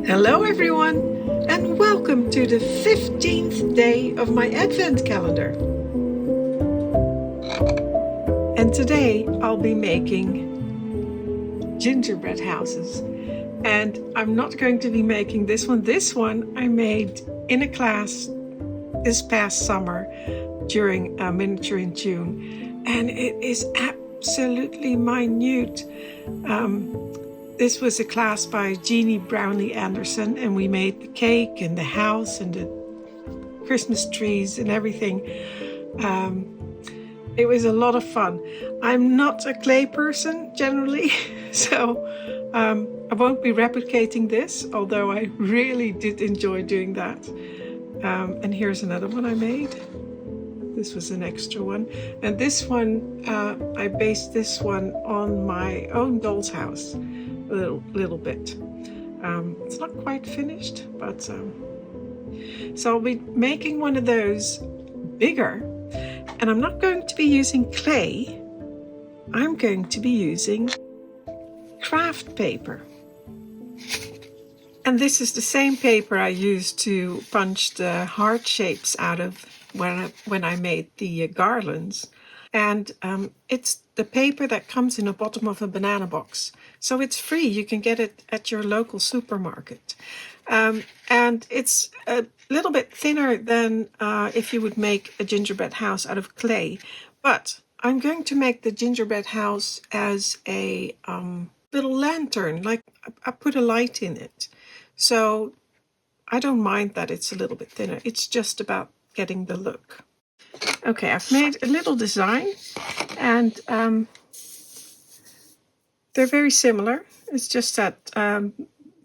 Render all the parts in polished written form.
Hello everyone, and welcome to the 15th day of my Advent calendar. And today I'll be making gingerbread houses. And I'm not going to be making this one. This one I made in a class this past summer during a miniature in June. And it is absolutely minute. This was a class by Jeannie Brownlee Anderson, and we made the cake and the house and the Christmas trees and everything. It was a lot of fun. I'm not a clay person generally, so I won't be replicating this, although I really did enjoy doing that. And here's another one I made. This was an extra one. And this one, I based this one on my own doll's house. A little bit. It's not quite finished, but so I'll be making one of those bigger, and I'm not going to be using clay. I'm going to be using craft paper, and this is the same paper I used to punch the heart shapes out of when I made the garlands. And it's the paper that comes in the bottom of a banana box. So it's free. You can get it at your local supermarket. And it's a little bit thinner than if you would make a gingerbread house out of clay. But I'm going to make the gingerbread house as a little lantern. Like I put a light in it. So I don't mind that it's a little bit thinner. It's just about getting the look. Okay, I've made a little design, and they're very similar. It's just that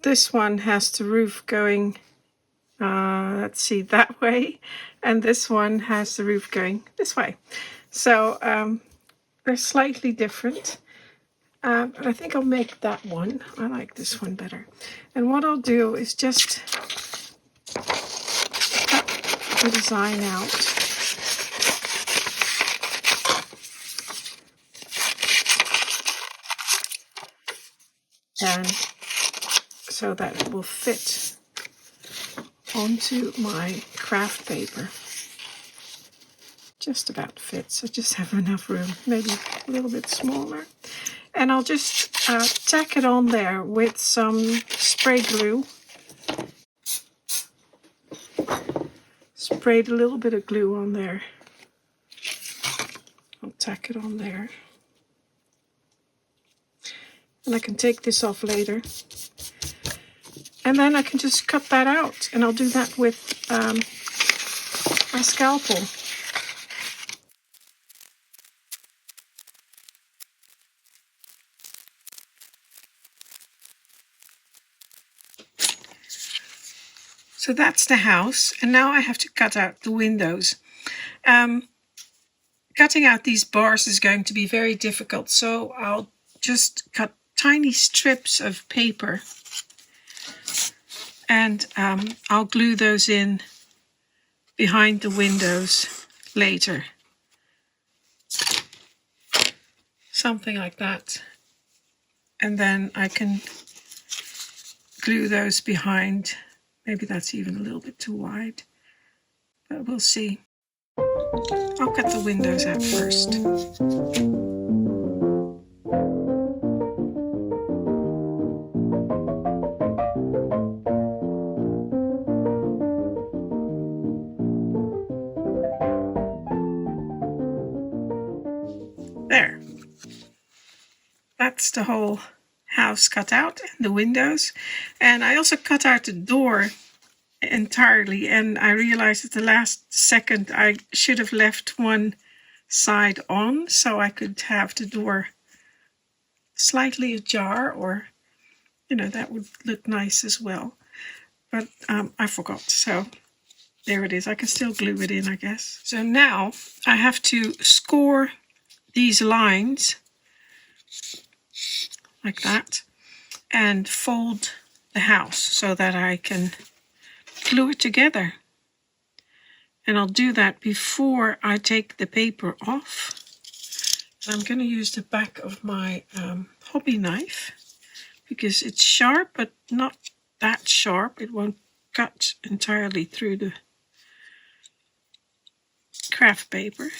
this one has the roof going, let's see, that way, and this one has the roof going this way. So they're slightly different. But I think I'll make that one. I like this one better. And what I'll do is just cut the design out. And so that it will fit onto my craft paper. Just about fits. I just have enough room, maybe a little bit smaller. And I'll just tack it on there with some spray glue. Sprayed a little bit of glue on there. I'll tack it on there. And I can take this off later. And then I can just cut that out. And I'll do that with a scalpel. So that's the house. And now I have to cut out the windows. Cutting out these bars is going to be very difficult. So I'll just cut tiny strips of paper, and I'll glue those in behind the windows later. Something like that. And then I can glue those behind. Maybe that's even a little bit too wide, but we'll see. I'll cut the windows out first. There. That's the whole house cut out, and the windows. And I also cut out the door entirely, and I realized at the last second I should have left one side on so I could have the door slightly ajar, or that would look nice as well. But I forgot, so there it is. I can still glue it in, I guess. So now I have to score these lines like that and fold the house so that I can glue it together. And I'll do that before I take the paper off. And I'm going to use the back of my hobby knife because it's sharp but not that sharp. It won't cut entirely through the craft paper,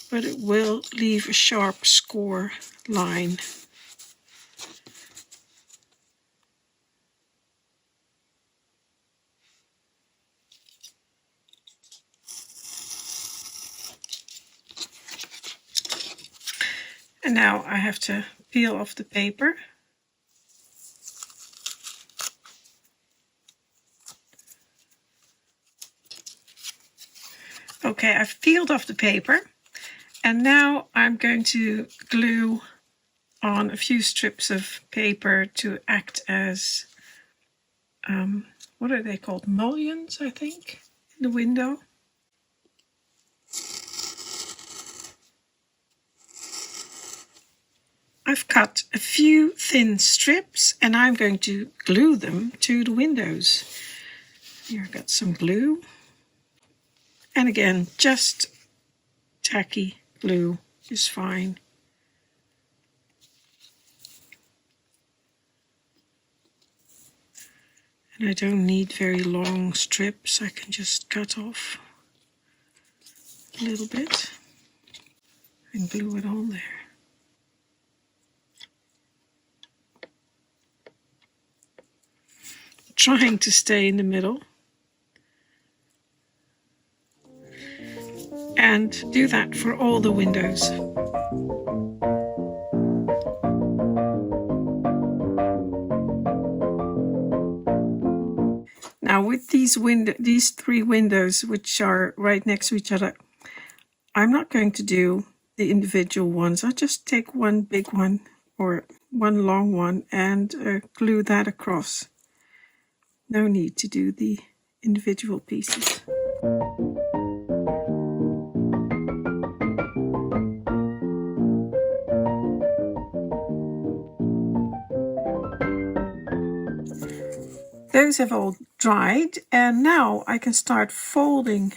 but it will leave a sharp score line. And now I have to peel off the paper. Okay, I've peeled off the paper, and now I'm going to glue on a few strips of paper to act as, what are they called? Mullions, I think, in the window. I've cut a few thin strips and I'm going to glue them to the windows. Here I've got some glue. And again, just tacky glue is fine. And I don't need very long strips. I can just cut off a little bit and glue it on there. Trying to stay in the middle. And do that for all the windows. Now with these three windows, which are right next to each other, I'm not going to do the individual ones. I'll just take one big one or one long one and glue that across. No need to do the individual pieces. Those have all dried, and now I can start folding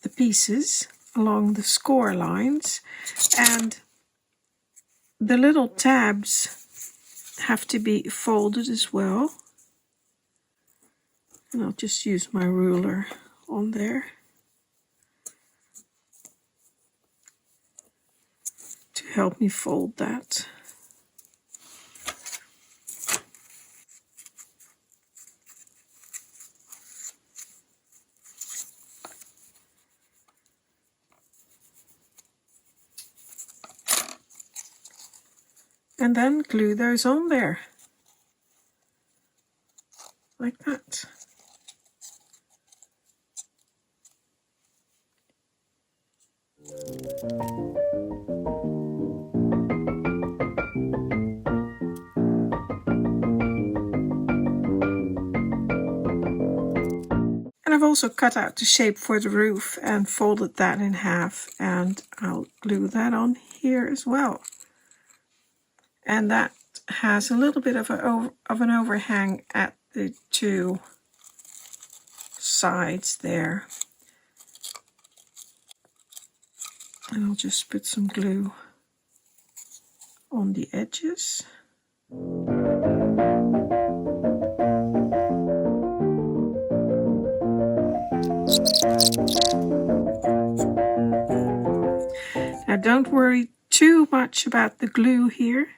the pieces along the score lines, and the little tabs have to be folded as well. And I'll just use my ruler on there to help me fold that. And then glue those on there, like that. And I've also cut out the shape for the roof and folded that in half, and I'll glue that on here as well. And that has a little bit of an overhang at the two sides there. And I'll just put some glue on the edges. Now don't worry too much about the glue here,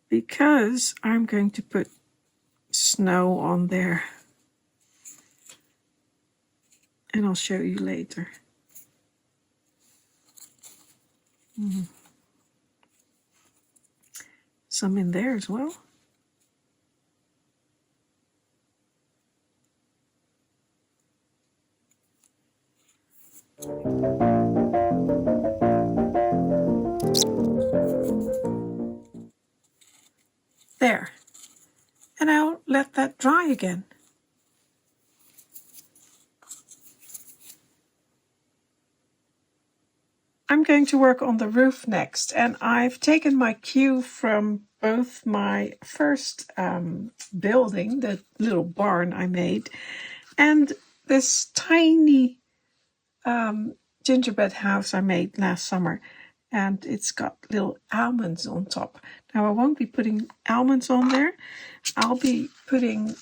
because I'm going to put snow on there, and I'll show you later. Some in there as well. There. And I'll let that dry again. I'm going to work on the roof next, and I've taken my cue from both my first building, the little barn I made, and this tiny gingerbread house I made last summer. and it's got little almonds on top. Now I won't be putting almonds on there. I'll be putting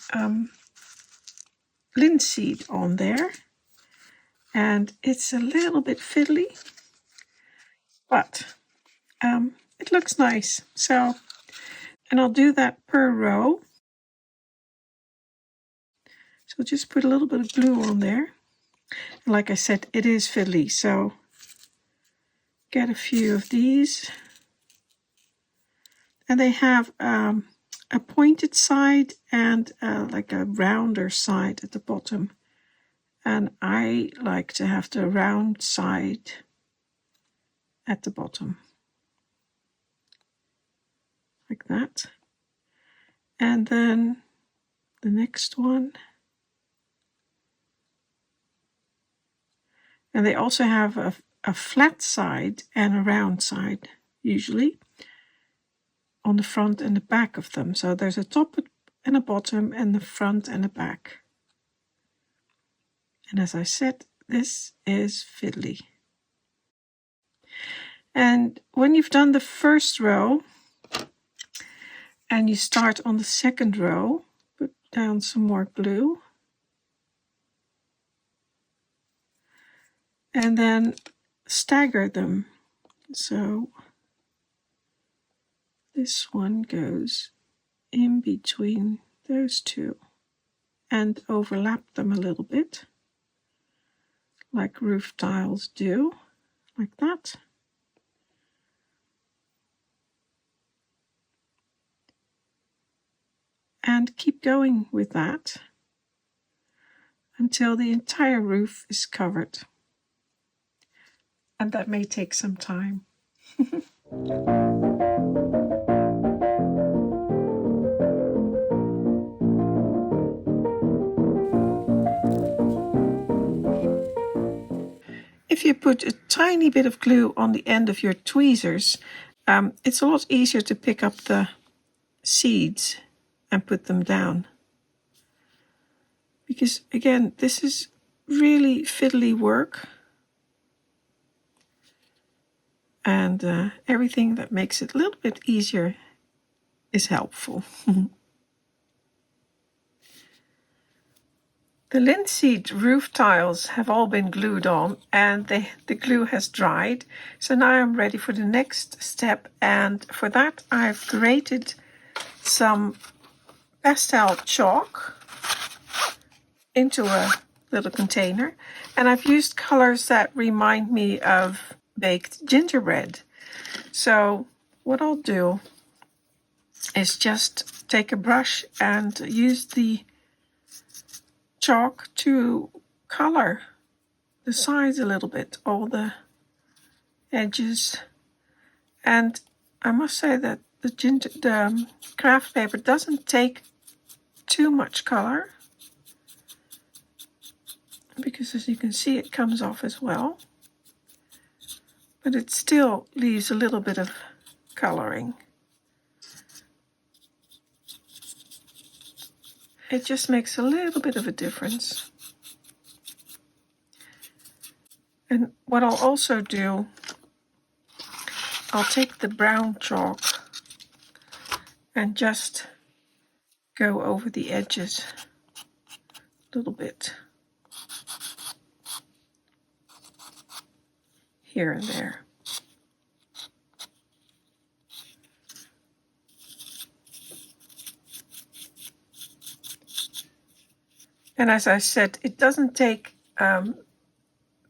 linseed on there, and it's a little bit fiddly, but it looks nice. So, and I'll do that per row. So just put a little bit of glue on there. And like I said, it is fiddly, so get a few of these. And they have a pointed side and like a rounder side at the bottom. And I like to have the round side at the bottom. Like that. And then the next one. And they also have a flat side and a round side, usually, on the front and the back of them. So there's a top and a bottom, and the front and the back. And as I said, this is fiddly. And when you've done the first row, and you start on the second row, put down some more glue. And then stagger them. So this one goes in between those two and overlap them a little bit, like roof tiles do, like that. And keep going with that until the entire roof is covered. And that may take some time. If you put a tiny bit of glue on the end of your tweezers, it's a lot easier to pick up the seeds and put them down. Because again, this is really fiddly work. And everything that makes it a little bit easier is helpful. The linseed roof tiles have all been glued on, and the glue has dried. So now I'm ready for the next step, and for that I've grated some pastel chalk into a little container, and I've used colors that remind me of baked gingerbread. So what I'll do is just take a brush and use the chalk to color the sides a little bit, all the edges. And I must say that the craft paper doesn't take too much color, because as you can see it comes off as well, but it still leaves a little bit of coloring. It just makes a little bit of a difference. And what I'll also do, I'll take the brown chalk and just go over the edges a little bit, here and there. And as I said, it doesn't take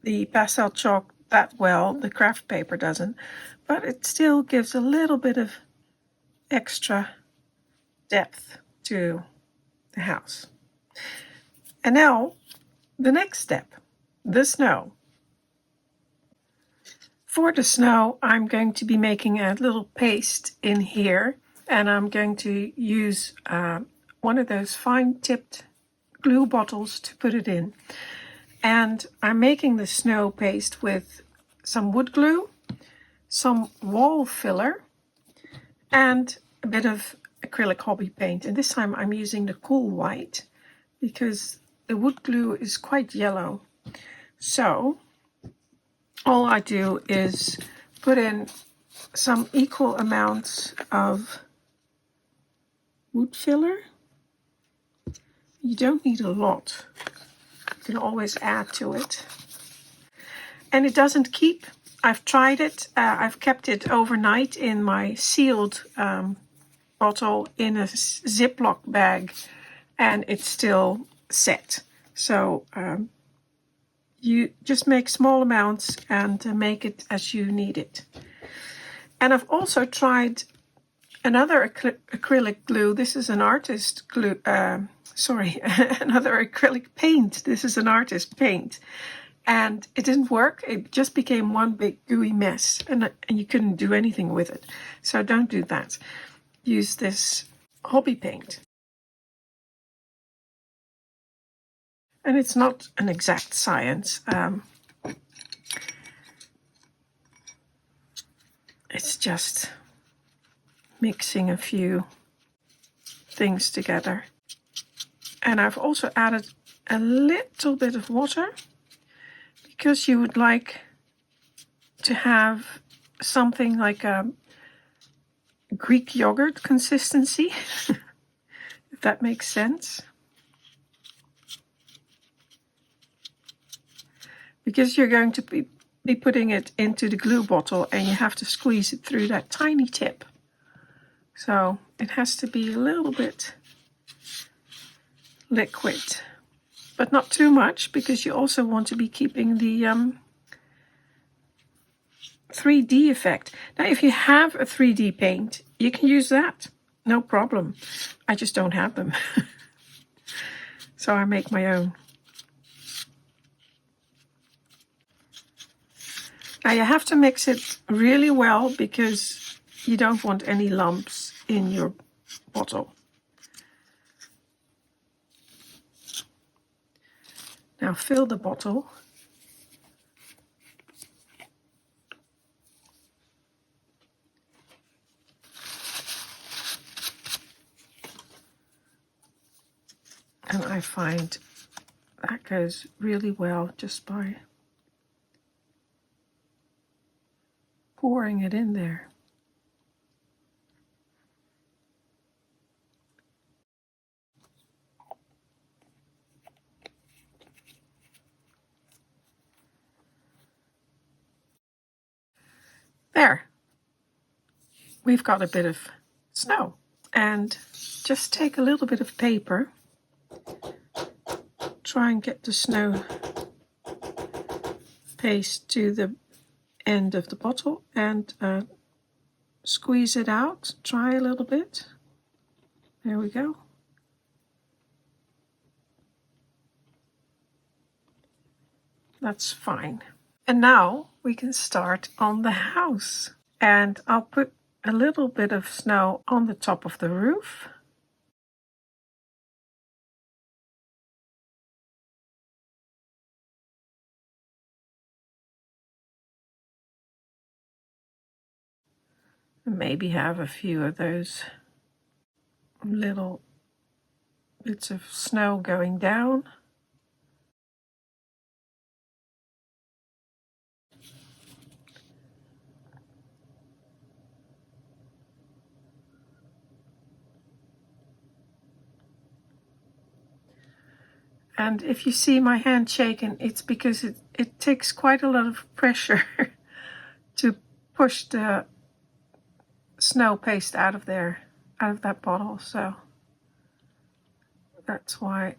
the pastel chalk that well, the craft paper doesn't, but it still gives a little bit of extra depth to the house. And now, the next step, the snow. For the snow, I'm going to be making a little paste in here, and I'm going to use one of those fine-tipped glue bottles to put it in. And I'm making the snow paste with some wood glue, some wall filler, and a bit of acrylic hobby paint. And this time I'm using the cool white because the wood glue is quite yellow. So all I do is put in some equal amounts of wood filler. You don't need a lot. You can always add to it. And it doesn't keep. I've tried it. I've kept it overnight in my sealed bottle in a Ziploc bag, and it's still set. So you just make small amounts and make it as you need it. And I've also tried another acrylic glue. This is an artist glue. Another acrylic paint. This is an artist paint. And it didn't work. It just became one big gooey mess. And you couldn't do anything with it. So don't do that. Use this hobby paint. And it's not an exact science. It's just mixing a few things together. And I've also added a little bit of water because you would like to have something like a Greek yogurt consistency, if that makes sense. Because you're going to be putting it into the glue bottle and you have to squeeze it through that tiny tip. So it has to be a little bit liquid, but not too much, because you also want to be keeping the 3D effect. Now, if you have a 3D paint, you can use that. No problem. I just don't have them. So I make my own. Now you have to mix it really well because you don't want any lumps in your bottle. Now fill the bottle. And I find that goes really well just by pouring it in there. There, we've got a bit of snow. And just take a little bit of paper, try and get the snow paste to the end of the bottle and squeeze it out. Try a little bit. There we go. That's fine. And now we can start on the house. And I'll put a little bit of snow on the top of the roof. Maybe have a few of those little bits of snow going down. And if you see my hand shaking, it's because it takes quite a lot of pressure to push the snow paste out of there, out of that bottle. So that's why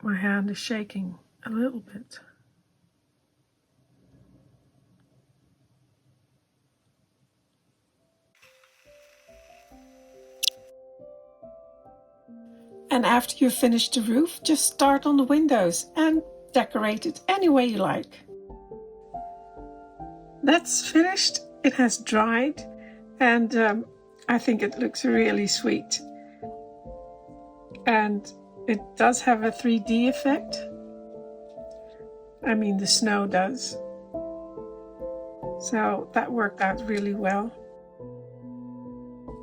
my hand is shaking a little bit. And after you've finished the roof, just start on the windows and decorate it any way you like. That's finished. It has dried, and I think it looks really sweet. And it does have a 3D effect. I mean, the snow does. So that worked out really well.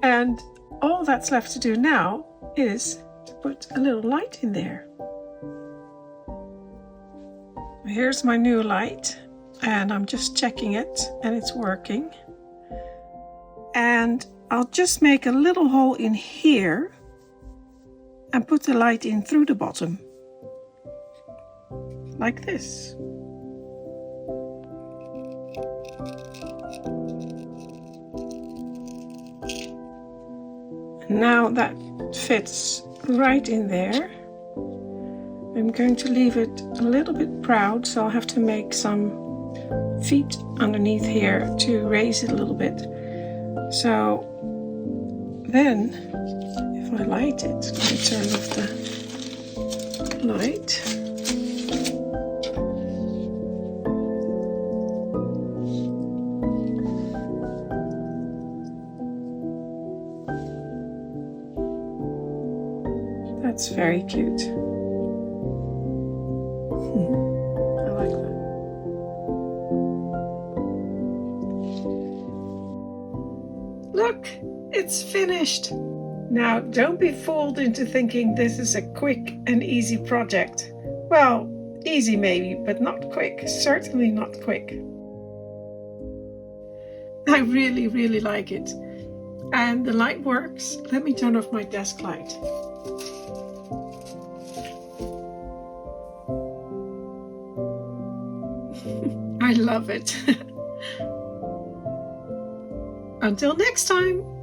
And all that's left to do now is to put a little light in there. Here's my new light. and I'm just checking it, and it's working. And I'll just make a little hole in here and put the light in through the bottom, like this. Now that fits right in there. I'm going to leave it a little bit proud, so I'll have to make some feet underneath here to raise it a little bit. So then, if I light it, let me turn off the light. That's very cute. I like that. Look, it's finished. Now, don't be fooled into thinking this is a quick and easy project. Well, easy maybe, but not quick. Certainly not quick. I really, really like it. And the light works. Let me turn off my desk light. I love it. Until next time.